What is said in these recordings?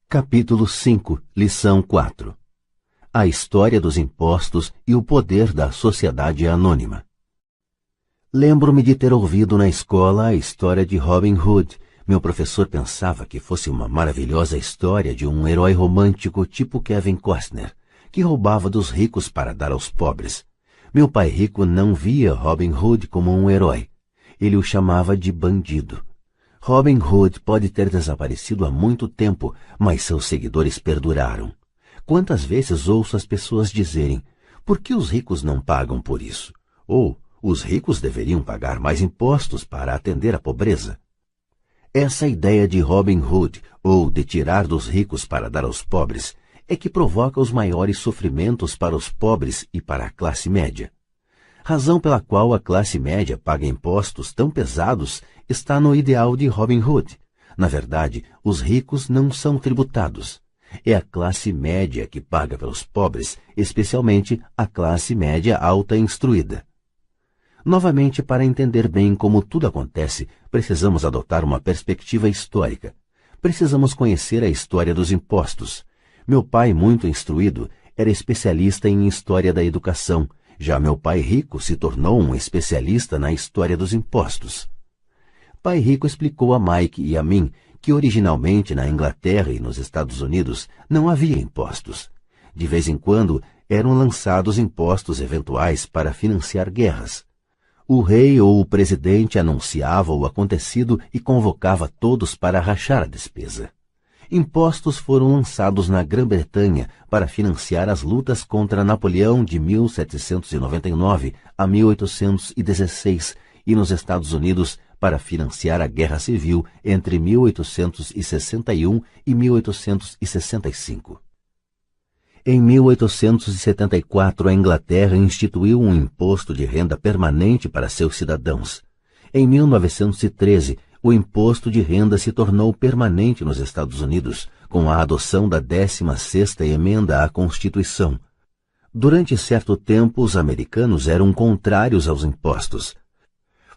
Capítulo 5, Lição 4. A história dos impostos e o poder da sociedade anônima. Lembro-me de ter ouvido na escola a história de Robin Hood. Meu professor pensava que fosse uma maravilhosa história de um herói romântico tipo Kevin Costner, que roubava dos ricos para dar aos pobres. Meu pai rico não via Robin Hood como um herói. Ele o chamava de bandido. Robin Hood pode ter desaparecido há muito tempo, mas seus seguidores perduraram. Quantas vezes ouço as pessoas dizerem: por que os ricos não pagam por isso? Ou, os ricos deveriam pagar mais impostos para atender a pobreza. Essa ideia de Robin Hood, ou de tirar dos ricos para dar aos pobres, é que provoca os maiores sofrimentos para os pobres e para a classe média. Razão pela qual a classe média paga impostos tão pesados está no ideal de Robin Hood. Na verdade, os ricos não são tributados. É a classe média que paga pelos pobres, especialmente a classe média alta instruída. Novamente, para entender bem como tudo acontece, precisamos adotar uma perspectiva histórica. Precisamos conhecer a história dos impostos. Meu pai, muito instruído, era especialista em história da educação. Já meu pai rico se tornou um especialista na história dos impostos. Pai rico explicou a Mike e a mim que originalmente na Inglaterra e nos Estados Unidos não havia impostos. De vez em quando eram lançados impostos eventuais para financiar guerras. O rei ou o presidente anunciava o acontecido e convocava todos para rachar a despesa. Impostos foram lançados na Grã-Bretanha para financiar as lutas contra Napoleão de 1799 a 1816 e nos Estados Unidos para financiar a Guerra Civil entre 1861 e 1865. Em 1874, a Inglaterra instituiu um imposto de renda permanente para seus cidadãos. Em 1913, o imposto de renda se tornou permanente nos Estados Unidos, com a adoção da 16ª emenda à Constituição. Durante certo tempo, os americanos eram contrários aos impostos.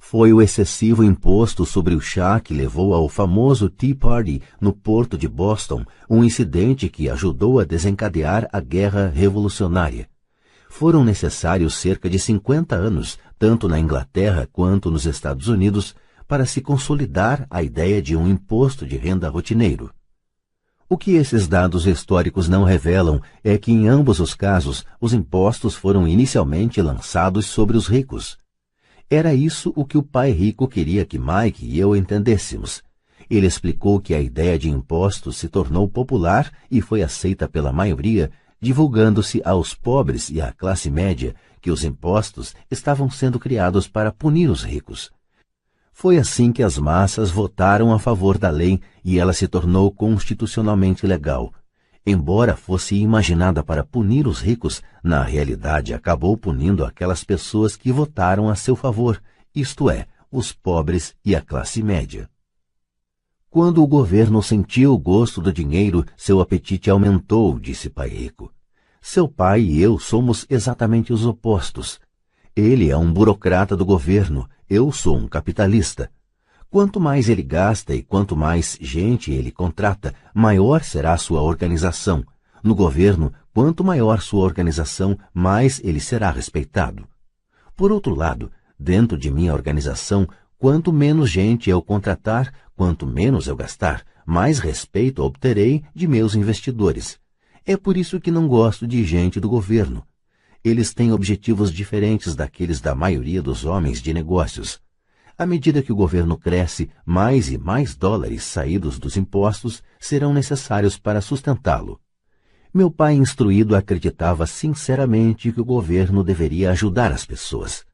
Foi o excessivo imposto sobre o chá que levou ao famoso Tea Party no porto de Boston, um incidente que ajudou a desencadear a Guerra Revolucionária. Foram necessários cerca de 50 anos, tanto na Inglaterra quanto nos Estados Unidos, para se consolidar a ideia de um imposto de renda rotineiro. O que esses dados históricos não revelam é que, em ambos os casos, os impostos foram inicialmente lançados sobre os ricos. Era isso o que o pai rico queria que Mike e eu entendêssemos. Ele explicou que a ideia de impostos se tornou popular e foi aceita pela maioria, divulgando-se aos pobres e à classe média que os impostos estavam sendo criados para punir os ricos. Foi assim que as massas votaram a favor da lei e ela se tornou constitucionalmente legal. Embora fosse imaginada para punir os ricos, na realidade acabou punindo aquelas pessoas que votaram a seu favor, isto é, os pobres e a classe média. Quando o governo sentiu o gosto do dinheiro, seu apetite aumentou, disse pai rico. Seu pai e eu somos exatamente os opostos. Ele é um burocrata do governo, eu sou um capitalista. Quanto mais ele gasta e quanto mais gente ele contrata, maior será sua organização. No governo, quanto maior sua organização, mais ele será respeitado. Por outro lado, dentro de minha organização, quanto menos gente eu contratar, quanto menos eu gastar, mais respeito obterei de meus investidores. É por isso que não gosto de gente do governo. Eles têm objetivos diferentes daqueles da maioria dos homens de negócios. À medida que o governo cresce, mais e mais dólares saídos dos impostos serão necessários para sustentá-lo. Meu pai instruído acreditava sinceramente que o governo deveria ajudar as pessoas.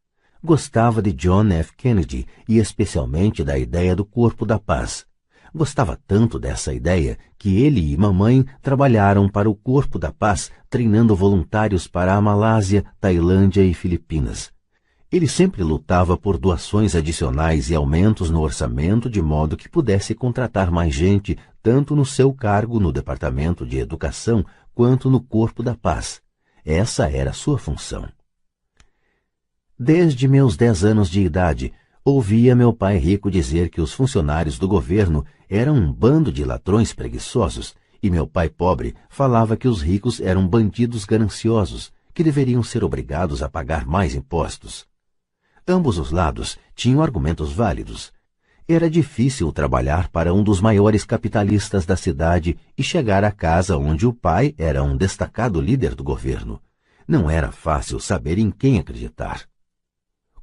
Gostava de John F. Kennedy e especialmente da ideia do Corpo da Paz. Gostava tanto dessa ideia que ele e mamãe trabalharam para o Corpo da Paz, treinando voluntários para a Malásia, Tailândia e Filipinas. Ele sempre lutava por doações adicionais e aumentos no orçamento de modo que pudesse contratar mais gente, tanto no seu cargo no Departamento de Educação quanto no Corpo da Paz. Essa era sua função. Desde meus 10 anos de idade, ouvia meu pai rico dizer que os funcionários do governo eram um bando de ladrões preguiçosos e meu pai pobre falava que os ricos eram bandidos gananciosos, que deveriam ser obrigados a pagar mais impostos. Ambos os lados tinham argumentos válidos. Era difícil trabalhar para um dos maiores capitalistas da cidade e chegar à casa onde o pai era um destacado líder do governo. Não era fácil saber em quem acreditar.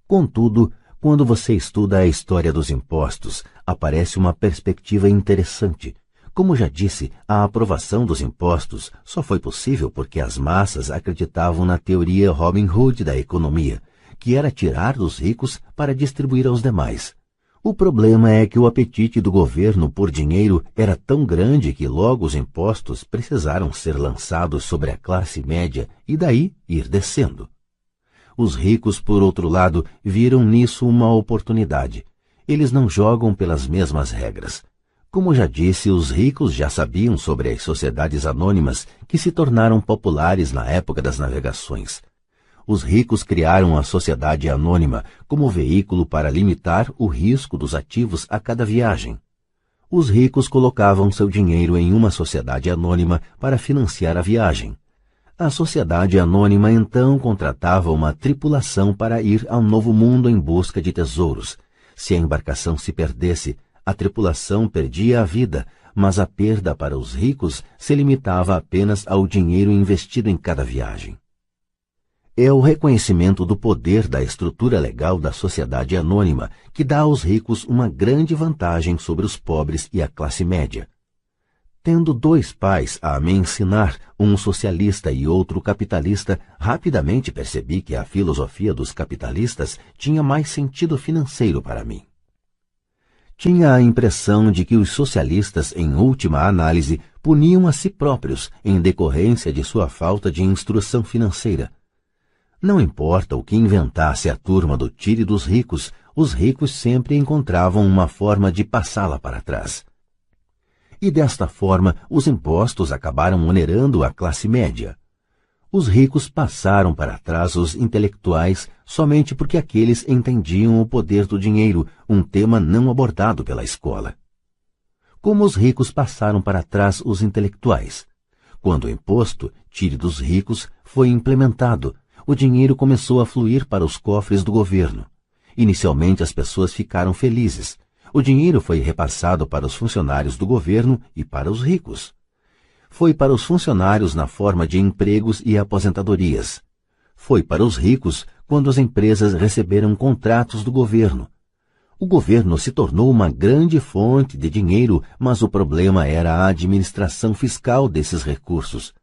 Contudo, quando você estuda a história dos impostos, aparece uma perspectiva interessante. Como já disse, a aprovação dos impostos só foi possível porque as massas acreditavam na teoria Robin Hood da economia, que era tirar dos ricos para distribuir aos demais. O problema é que o apetite do governo por dinheiro era tão grande que logo os impostos precisaram ser lançados sobre a classe média e daí ir descendo. Os ricos, por outro lado, viram nisso uma oportunidade. Eles não jogam pelas mesmas regras. Como já disse, os ricos já sabiam sobre as sociedades anônimas que se tornaram populares na época das navegações. Os ricos criaram a sociedade anônima como veículo para limitar o risco dos ativos a cada viagem. Os ricos colocavam seu dinheiro em uma sociedade anônima para financiar a viagem. A sociedade anônima então contratava uma tripulação para ir ao novo mundo em busca de tesouros. Se a embarcação se perdesse, a tripulação perdia a vida, mas a perda para os ricos se limitava apenas ao dinheiro investido em cada viagem. É o reconhecimento do poder da estrutura legal da sociedade anônima que dá aos ricos uma grande vantagem sobre os pobres e a classe média. Tendo dois pais a me ensinar, um socialista e outro capitalista, rapidamente percebi que a filosofia dos capitalistas tinha mais sentido financeiro para mim. Tinha a impressão de que os socialistas, em última análise, puniam a si próprios em decorrência de sua falta de instrução financeira. Não importa o que inventasse a turma do tire dos ricos, os ricos sempre encontravam uma forma de passá-la para trás. E desta forma, os impostos acabaram onerando a classe média. Os ricos passaram para trás os intelectuais somente porque aqueles entendiam o poder do dinheiro, um tema não abordado pela escola. Como os ricos passaram para trás os intelectuais? Quando o imposto, tire dos ricos, foi implementado, o dinheiro começou a fluir para os cofres do governo. Inicialmente as pessoas ficaram felizes. O dinheiro foi repassado para os funcionários do governo e para os ricos. Foi para os funcionários na forma de empregos e aposentadorias. Foi para os ricos quando as empresas receberam contratos do governo. O governo se tornou uma grande fonte de dinheiro, mas o problema era a administração fiscal desses recursos.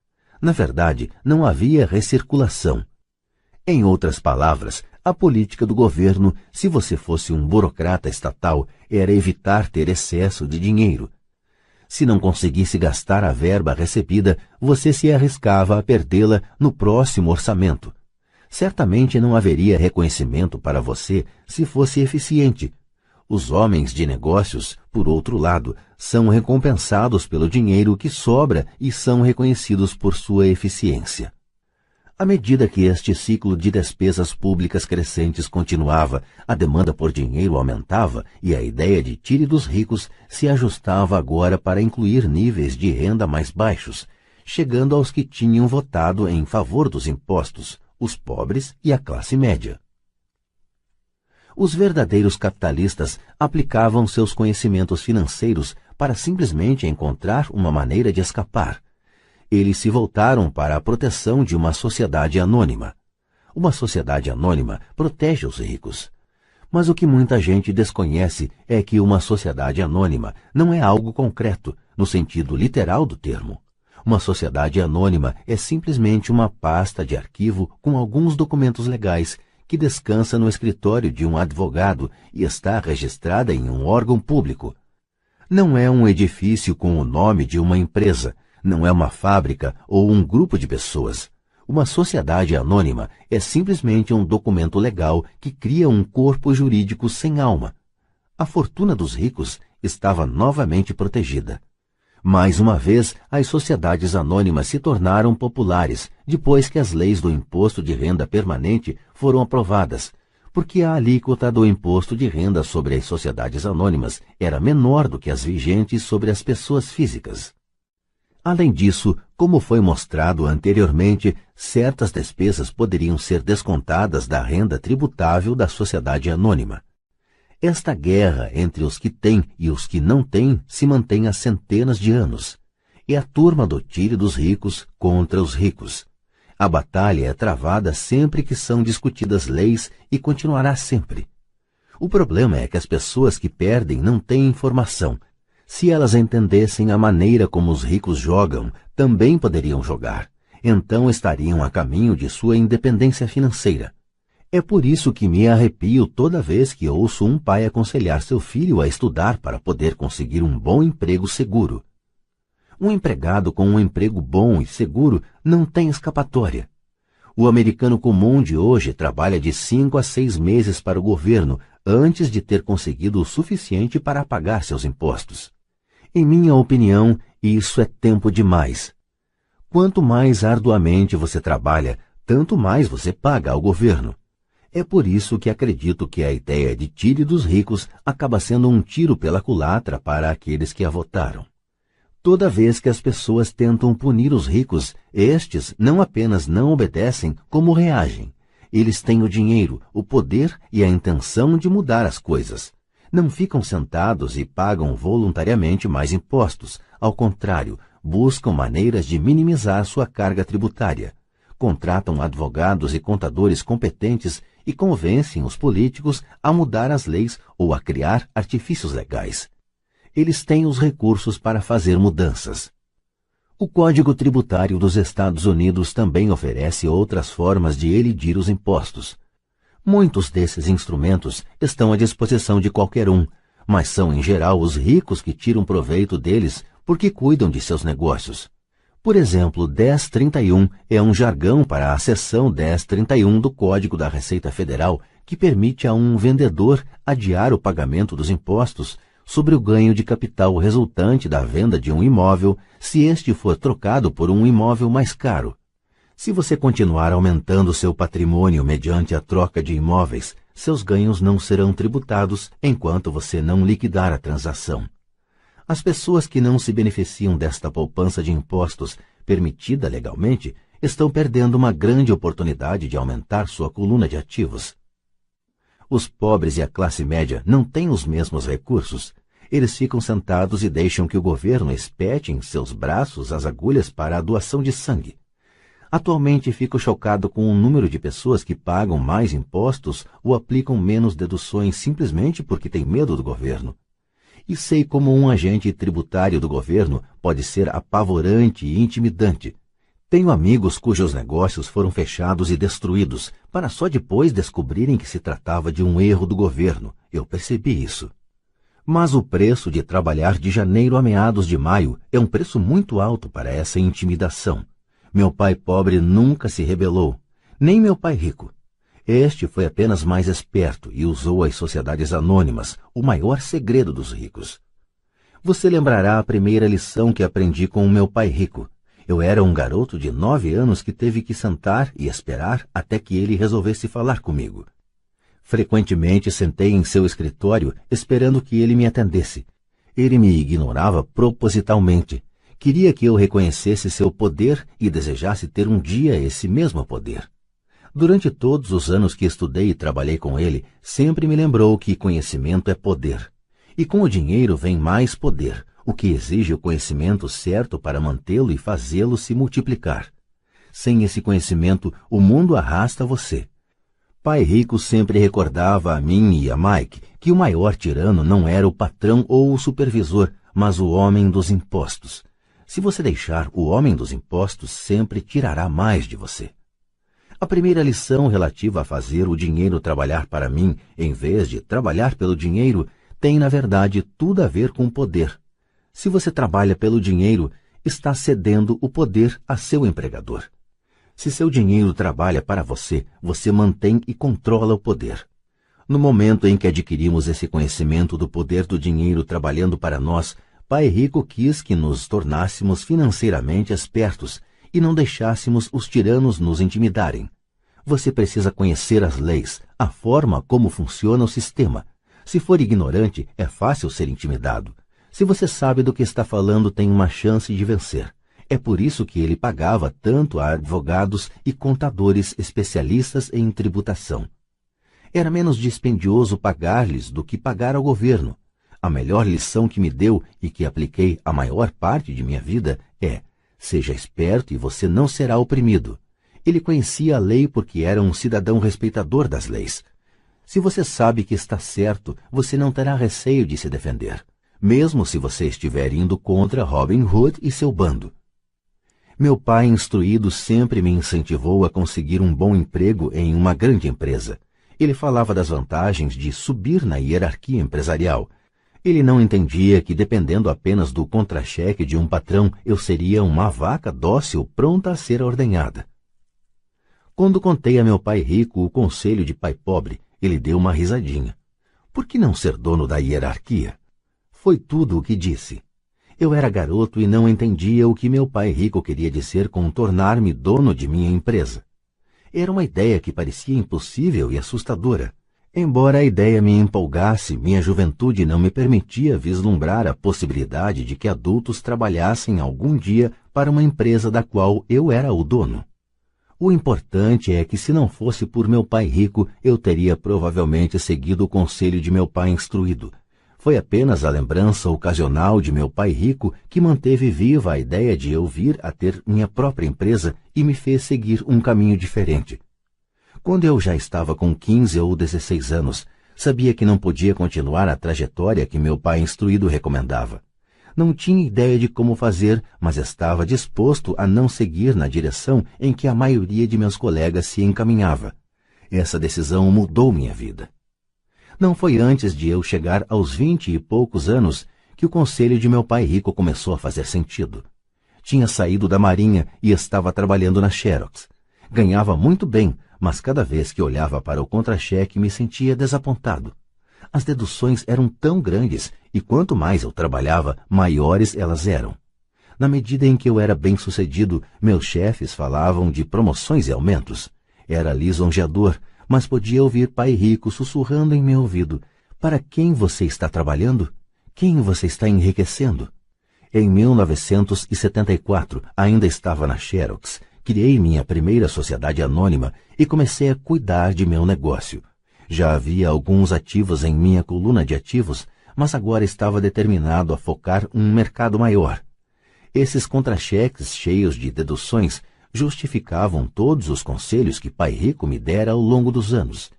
Na verdade, não havia recirculação. Em outras palavras, a política do governo, se você fosse um burocrata estatal, era evitar ter excesso de dinheiro. Se não conseguisse gastar a verba recebida, você se arriscava a perdê-la no próximo orçamento. Certamente não haveria reconhecimento para você se fosse eficiente. Os homens de negócios, por outro lado, são recompensados pelo dinheiro que sobra e são reconhecidos por sua eficiência. À medida que este ciclo de despesas públicas crescentes continuava, a demanda por dinheiro aumentava e a ideia de tire dos ricos se ajustava agora para incluir níveis de renda mais baixos, chegando aos que tinham votado em favor dos impostos, os pobres e a classe média. Os verdadeiros capitalistas aplicavam seus conhecimentos financeiros para simplesmente encontrar uma maneira de escapar. Eles se voltaram para a proteção de uma sociedade anônima. Uma sociedade anônima protege os ricos. Mas o que muita gente desconhece é que uma sociedade anônima não é algo concreto, no sentido literal do termo. Uma sociedade anônima é simplesmente uma pasta de arquivo com alguns documentos legais que descansa no escritório de um advogado e está registrada em um órgão público. Não é um edifício com o nome de uma empresa, não é uma fábrica ou um grupo de pessoas. Uma sociedade anônima é simplesmente um documento legal que cria um corpo jurídico sem alma. A fortuna dos ricos estava novamente protegida. Mais uma vez, as sociedades anônimas se tornaram populares depois que as leis do imposto de renda permanente foram aprovadas, porque a alíquota do imposto de renda sobre as sociedades anônimas era menor do que as vigentes sobre as pessoas físicas. Além disso, como foi mostrado anteriormente, certas despesas poderiam ser descontadas da renda tributável da sociedade anônima. Esta guerra entre os que têm e os que não têm se mantém há centenas de anos. É a turma do tire dos ricos contra os ricos. A batalha é travada sempre que são discutidas leis e continuará sempre. O problema é que as pessoas que perdem não têm informação. Se elas entendessem a maneira como os ricos jogam, também poderiam jogar. Então estariam a caminho de sua independência financeira. É por isso que me arrepio toda vez que ouço um pai aconselhar seu filho a estudar para poder conseguir um bom emprego seguro. Um empregado com um emprego bom e seguro não tem escapatória. O americano comum de hoje trabalha de 5 a 6 meses para o governo antes de ter conseguido o suficiente para pagar seus impostos. Em minha opinião, isso é tempo demais. Quanto mais arduamente você trabalha, tanto mais você paga ao governo. É por isso que acredito que a ideia de tire dos ricos acaba sendo um tiro pela culatra para aqueles que a votaram. Toda vez que as pessoas tentam punir os ricos, estes não apenas não obedecem, como reagem. Eles têm o dinheiro, o poder e a intenção de mudar as coisas. Não ficam sentados e pagam voluntariamente mais impostos. Ao contrário, buscam maneiras de minimizar sua carga tributária. Contratam advogados e contadores competentes e convencem os políticos a mudar as leis ou a criar artifícios legais. Eles têm os recursos para fazer mudanças. O Código Tributário dos Estados Unidos também oferece outras formas de elidir os impostos. Muitos desses instrumentos estão à disposição de qualquer um, mas são em geral os ricos que tiram proveito deles porque cuidam de seus negócios. Por exemplo, 1031 é um jargão para a seção 1031 do Código da Receita Federal que permite a um vendedor adiar o pagamento dos impostos sobre o ganho de capital resultante da venda de um imóvel se este for trocado por um imóvel mais caro. Se você continuar aumentando seu patrimônio mediante a troca de imóveis, seus ganhos não serão tributados enquanto você não liquidar a transação. As pessoas que não se beneficiam desta poupança de impostos permitida legalmente estão perdendo uma grande oportunidade de aumentar sua coluna de ativos. Os pobres e a classe média não têm os mesmos recursos. Eles ficam sentados e deixam que o governo espete em seus braços as agulhas para a doação de sangue. Atualmente fico chocado com o número de pessoas que pagam mais impostos ou aplicam menos deduções simplesmente porque têm medo do governo. E sei como um agente tributário do governo pode ser apavorante e intimidante. Tenho amigos cujos negócios foram fechados e destruídos, para só depois descobrirem que se tratava de um erro do governo. Eu percebi isso. Mas o preço de trabalhar de janeiro a meados de maio é um preço muito alto para essa intimidação. Meu pai pobre nunca se rebelou, nem meu pai rico. Este foi apenas mais esperto e usou as sociedades anônimas, o maior segredo dos ricos. Você lembrará a primeira lição que aprendi com o meu pai rico. Eu era um garoto de 9 anos que teve que sentar e esperar até que ele resolvesse falar comigo. Frequentemente sentei em seu escritório esperando que ele me atendesse. Ele me ignorava propositalmente. Queria que eu reconhecesse seu poder e desejasse ter um dia esse mesmo poder. Durante todos os anos que estudei e trabalhei com ele, sempre me lembrou que conhecimento é poder. E com o dinheiro vem mais poder, o que exige o conhecimento certo para mantê-lo e fazê-lo se multiplicar. Sem esse conhecimento, o mundo arrasta você. Pai Rico sempre recordava a mim e a Mike que o maior tirano não era o patrão ou o supervisor, mas o homem dos impostos. Se você deixar, o homem dos impostos sempre tirará mais de você. A primeira lição relativa a fazer o dinheiro trabalhar para mim, em vez de trabalhar pelo dinheiro, tem, na verdade, tudo a ver com poder. Se você trabalha pelo dinheiro, está cedendo o poder a seu empregador. Se seu dinheiro trabalha para você, você mantém e controla o poder. No momento em que adquirimos esse conhecimento do poder do dinheiro trabalhando para nós, Pai Rico quis que nos tornássemos financeiramente espertos e não deixássemos os tiranos nos intimidarem. Você precisa conhecer as leis, a forma como funciona o sistema. Se for ignorante, é fácil ser intimidado. Se você sabe do que está falando, tem uma chance de vencer. É por isso que ele pagava tanto a advogados e contadores especialistas em tributação. Era menos dispendioso pagar-lhes do que pagar ao governo. A melhor lição que me deu e que apliquei a maior parte de minha vida é: seja esperto e você não será oprimido. Ele conhecia a lei porque era um cidadão respeitador das leis. Se você sabe que está certo, você não terá receio de se defender, mesmo se você estiver indo contra Robin Hood e seu bando. Meu pai instruído sempre me incentivou a conseguir um bom emprego em uma grande empresa. Ele falava das vantagens de subir na hierarquia empresarial. Ele não entendia que, dependendo apenas do contra-cheque de um patrão, eu seria uma vaca dócil pronta a ser ordenhada. Quando contei a meu pai rico o conselho de pai pobre, ele deu uma risadinha. Por que não ser dono da hierarquia? Foi tudo o que disse. Eu era garoto e não entendia o que meu pai rico queria dizer com tornar-me dono de minha empresa. Era uma ideia que parecia impossível e assustadora. Embora a ideia me empolgasse, minha juventude não me permitia vislumbrar a possibilidade de que adultos trabalhassem algum dia para uma empresa da qual eu era o dono. O importante é que, se não fosse por meu pai rico, eu teria provavelmente seguido o conselho de meu pai instruído. Foi apenas a lembrança ocasional de meu pai rico que manteve viva a ideia de eu vir a ter minha própria empresa e me fez seguir um caminho diferente. Quando eu já estava com 15 ou 16 anos, sabia que não podia continuar a trajetória que meu pai instruído recomendava. Não tinha ideia de como fazer, mas estava disposto a não seguir na direção em que a maioria de meus colegas se encaminhava. Essa decisão mudou minha vida. Não foi antes de eu chegar aos 20 e poucos anos que o conselho de meu pai rico começou a fazer sentido. Tinha saído da Marinha e estava trabalhando na Xerox. Ganhava muito bem, mas cada vez que olhava para o contra-cheque me sentia desapontado. As deduções eram tão grandes e quanto mais eu trabalhava, maiores elas eram. Na medida em que eu era bem-sucedido, meus chefes falavam de promoções e aumentos. Era lisonjeador, mas podia ouvir pai rico sussurrando em meu ouvido: para quem você está trabalhando? Quem você está enriquecendo? Em 1974, ainda estava na Xerox, criei minha primeira sociedade anônima e comecei a cuidar de meu negócio. Já havia alguns ativos em minha coluna de ativos, mas agora estava determinado a focar um mercado maior. Esses contra-cheques cheios de deduções justificavam todos os conselhos que pai rico me dera ao longo dos anos.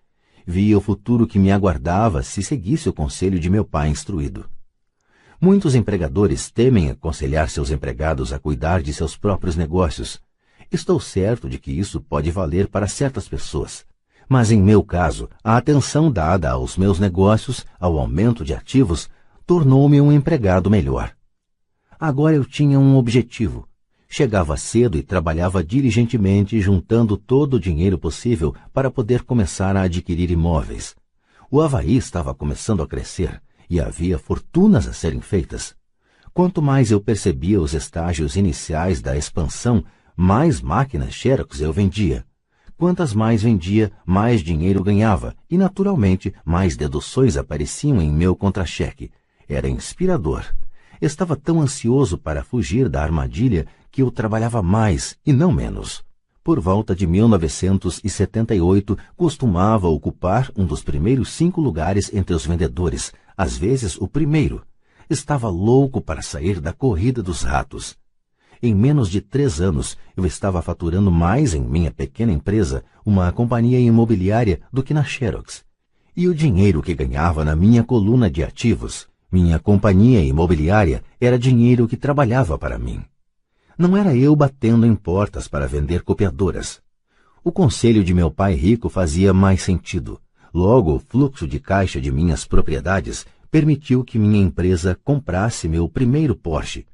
Via o futuro que me aguardava se seguisse o conselho de meu pai instruído. Muitos empregadores temem aconselhar seus empregados a cuidar de seus próprios negócios. Estou certo de que isso pode valer para certas pessoas. Mas em meu caso, a atenção dada aos meus negócios, ao aumento de ativos, tornou-me um empregado melhor. Agora eu tinha um objetivo. Chegava cedo e trabalhava diligentemente, juntando todo o dinheiro possível para poder começar a adquirir imóveis. O Havaí estava começando a crescer e havia fortunas a serem feitas. Quanto mais eu percebia os estágios iniciais da expansão, mais máquinas Xerox eu vendia. Quantas mais vendia, mais dinheiro ganhava e, naturalmente, mais deduções apareciam em meu contra-cheque. Era inspirador. Estava tão ansioso para fugir da armadilha que eu trabalhava mais e não menos. Por volta de 1978, costumava ocupar um dos primeiros 5 lugares entre os vendedores, às vezes o primeiro. Estava louco para sair da corrida dos ratos. Em menos de 3 anos, eu estava faturando mais em minha pequena empresa, uma companhia imobiliária, do que na Xerox. E o dinheiro que ganhava na minha coluna de ativos, minha companhia imobiliária, era dinheiro que trabalhava para mim. Não era eu batendo em portas para vender copiadoras. O conselho de meu pai rico fazia mais sentido. Logo, o fluxo de caixa de minhas propriedades permitiu que minha empresa comprasse meu primeiro Porsche.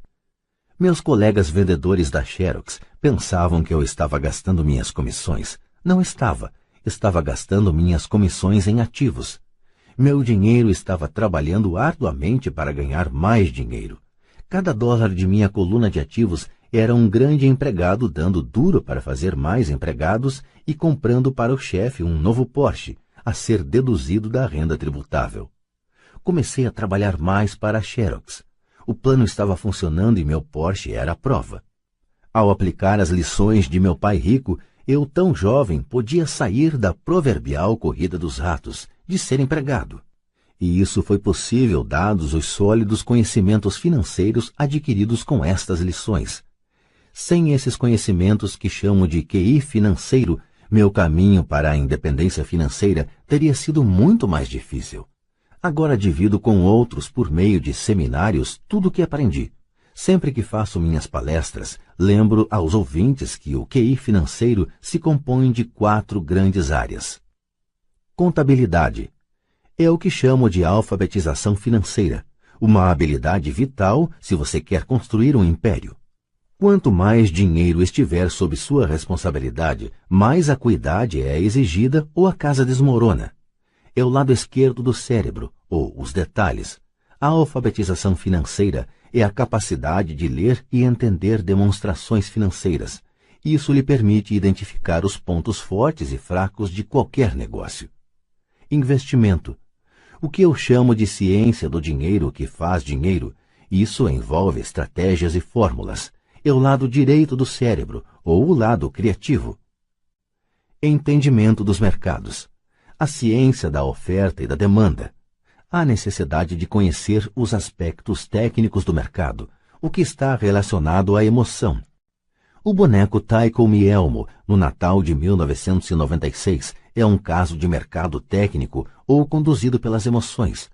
Meus colegas vendedores da Xerox pensavam que eu estava gastando minhas comissões. Não estava. Estava gastando minhas comissões em ativos. Meu dinheiro estava trabalhando arduamente para ganhar mais dinheiro. Cada dólar de minha coluna de ativos era um grande empregado dando duro para fazer mais empregados e comprando para o chefe um novo Porsche, a ser deduzido da renda tributável. Comecei a trabalhar mais para a Xerox. O plano estava funcionando e meu Porsche era a prova. Ao aplicar as lições de meu pai rico, eu, tão jovem, podia sair da proverbial corrida dos ratos, de ser empregado. E isso foi possível dados os sólidos conhecimentos financeiros adquiridos com estas lições. Sem esses conhecimentos que chamo de QI financeiro, meu caminho para a independência financeira teria sido muito mais difícil. Agora divido com outros, por meio de seminários, tudo o que aprendi. Sempre que faço minhas palestras, lembro aos ouvintes que o QI financeiro se compõe de 4 grandes áreas. Contabilidade. É o que chamo de alfabetização financeira, uma habilidade vital se você quer construir um império. Quanto mais dinheiro estiver sob sua responsabilidade, mais acuidade é exigida ou a casa desmorona. É o lado esquerdo do cérebro, ou os detalhes. A alfabetização financeira é a capacidade de ler e entender demonstrações financeiras. Isso lhe permite identificar os pontos fortes e fracos de qualquer negócio. Investimento. O que eu chamo de ciência do dinheiro que faz dinheiro, isso envolve estratégias e fórmulas. É o lado direito do cérebro, ou o lado criativo. Entendimento dos mercados. A ciência da oferta e da demanda. Há necessidade de conhecer os aspectos técnicos do mercado, o que está relacionado à emoção. O boneco Tycho Me Elmo, no Natal de 1996, é um caso de mercado técnico ou conduzido pelas emoções.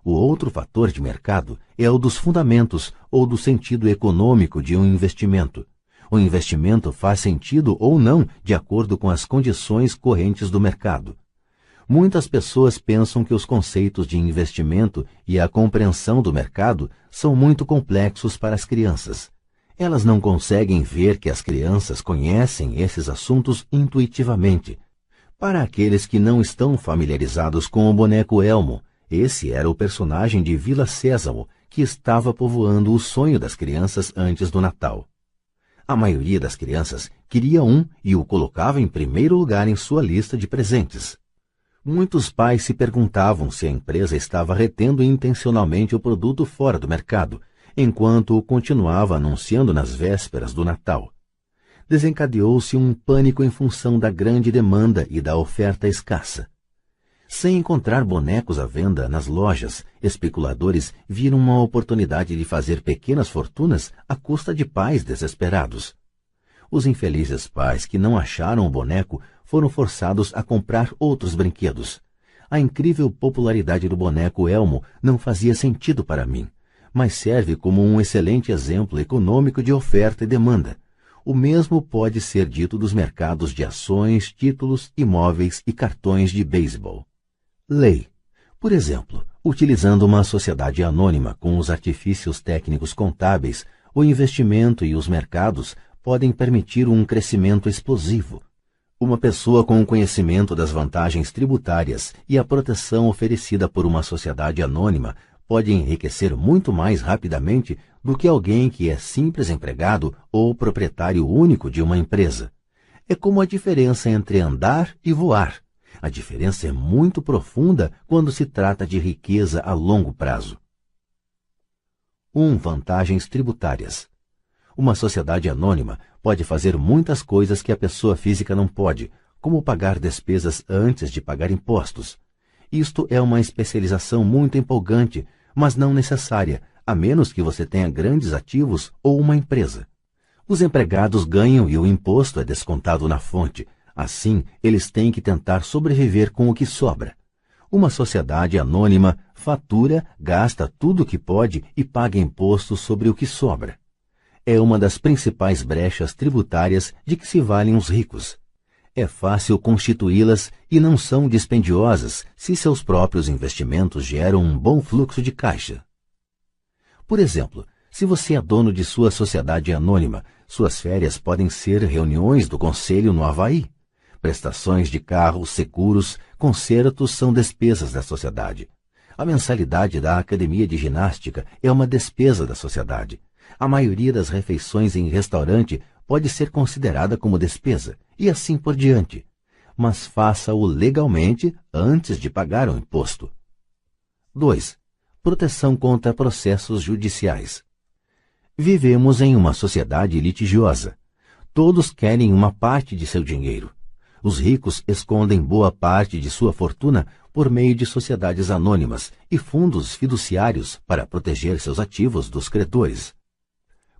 O outro fator de mercado é o dos fundamentos ou do sentido econômico de um investimento. O investimento faz sentido ou não de acordo com as condições correntes do mercado. Muitas pessoas pensam que os conceitos de investimento e a compreensão do mercado são muito complexos para as crianças. Elas não conseguem ver que as crianças conhecem esses assuntos intuitivamente. Para aqueles que não estão familiarizados com o boneco Elmo, esse era o personagem de Vila Sésamo que estava povoando o sonho das crianças antes do Natal. A maioria das crianças queria um e o colocava em primeiro lugar em sua lista de presentes. Muitos pais se perguntavam se a empresa estava retendo intencionalmente o produto fora do mercado, enquanto o continuava anunciando nas vésperas do Natal. Desencadeou-se um pânico em função da grande demanda e da oferta escassa. Sem encontrar bonecos à venda nas lojas, especuladores viram uma oportunidade de fazer pequenas fortunas à custa de pais desesperados. Os infelizes pais que não acharam o boneco foram forçados a comprar outros brinquedos. A incrível popularidade do boneco Elmo não fazia sentido para mim, mas serve como um excelente exemplo econômico de oferta e demanda. O mesmo pode ser dito dos mercados de ações, títulos, imóveis e cartões de beisebol. Lei. Por exemplo, utilizando uma sociedade anônima com os artifícios técnicos contábeis, o investimento e os mercados podem permitir um crescimento explosivo. Uma pessoa com o conhecimento das vantagens tributárias e a proteção oferecida por uma sociedade anônima pode enriquecer muito mais rapidamente do que alguém que é simples empregado ou proprietário único de uma empresa. É como a diferença entre andar e voar. A diferença é muito profunda quando se trata de riqueza a longo prazo. 1. Vantagens tributárias. Uma sociedade anônima pode fazer muitas coisas que a pessoa física não pode, como pagar despesas antes de pagar impostos. Isto é uma especialização muito empolgante, mas não necessária, a menos que você tenha grandes ativos ou uma empresa. Os empregados ganham e o imposto é descontado na fonte. Assim, eles têm que tentar sobreviver com o que sobra. Uma sociedade anônima fatura, gasta tudo o que pode e paga imposto sobre o que sobra. É uma das principais brechas tributárias de que se valem os ricos. É fácil constituí-las e não são dispendiosas se seus próprios investimentos geram um bom fluxo de caixa. Por exemplo, se você é dono de sua sociedade anônima, suas férias podem ser reuniões do conselho no Havaí. Prestações de carros, seguros, concertos são despesas da sociedade. A mensalidade da academia de ginástica é uma despesa da sociedade. A maioria das refeições em restaurante pode ser considerada como despesa, e assim por diante. Mas faça-o legalmente antes de pagar o imposto. 2. Proteção contra processos judiciais. Vivemos em uma sociedade litigiosa. Todos querem uma parte de seu dinheiro. Os ricos escondem boa parte de sua fortuna por meio de sociedades anônimas e fundos fiduciários para proteger seus ativos dos credores.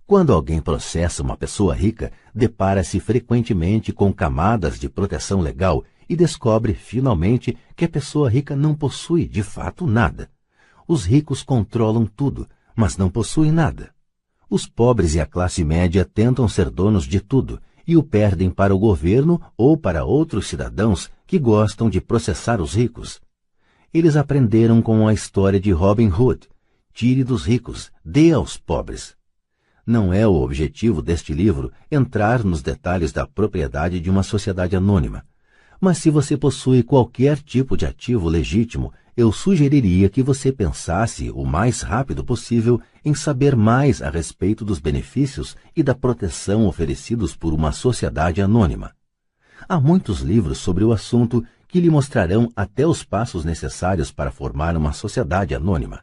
Quando alguém processa uma pessoa rica, depara-se frequentemente com camadas de proteção legal e descobre, finalmente, que a pessoa rica não possui, de fato, nada. Os ricos controlam tudo, mas não possuem nada. Os pobres e a classe média tentam ser donos de tudo e o perdem para o governo ou para outros cidadãos que gostam de processar os ricos. Eles aprenderam com a história de Robin Hood: tire dos ricos, dê aos pobres. Não é o objetivo deste livro entrar nos detalhes da propriedade de uma sociedade anônima. Mas se você possui qualquer tipo de ativo legítimo, eu sugeriria que você pensasse o mais rápido possível em saber mais a respeito dos benefícios e da proteção oferecidos por uma sociedade anônima. Há muitos livros sobre o assunto que lhe mostrarão até os passos necessários para formar uma sociedade anônima.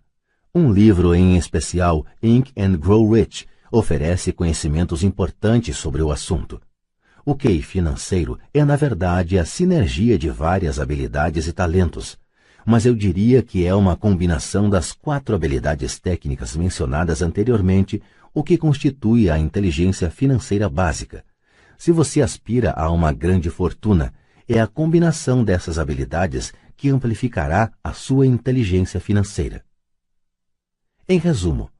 Um livro em especial, Think and Grow Rich, oferece conhecimentos importantes sobre o assunto. O QI financeiro é, na verdade, a sinergia de várias habilidades e talentos, mas eu diria que é uma combinação das 4 habilidades técnicas mencionadas anteriormente, o que constitui a inteligência financeira básica. Se você aspira a uma grande fortuna, é a combinação dessas habilidades que amplificará a sua inteligência financeira. Em resumo,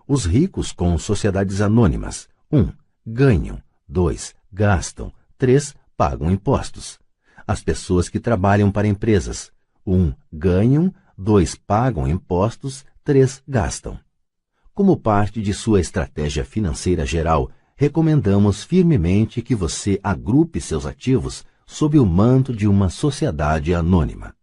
os ricos com sociedades anônimas: 1. Ganham. 2. Gastam. 3. Pagam impostos. As pessoas que trabalham para empresas: 1. Ganham. 2. Pagam impostos. 3. Gastam. Como parte de sua estratégia financeira geral, recomendamos firmemente que você agrupe seus ativos sob o manto de uma sociedade anônima.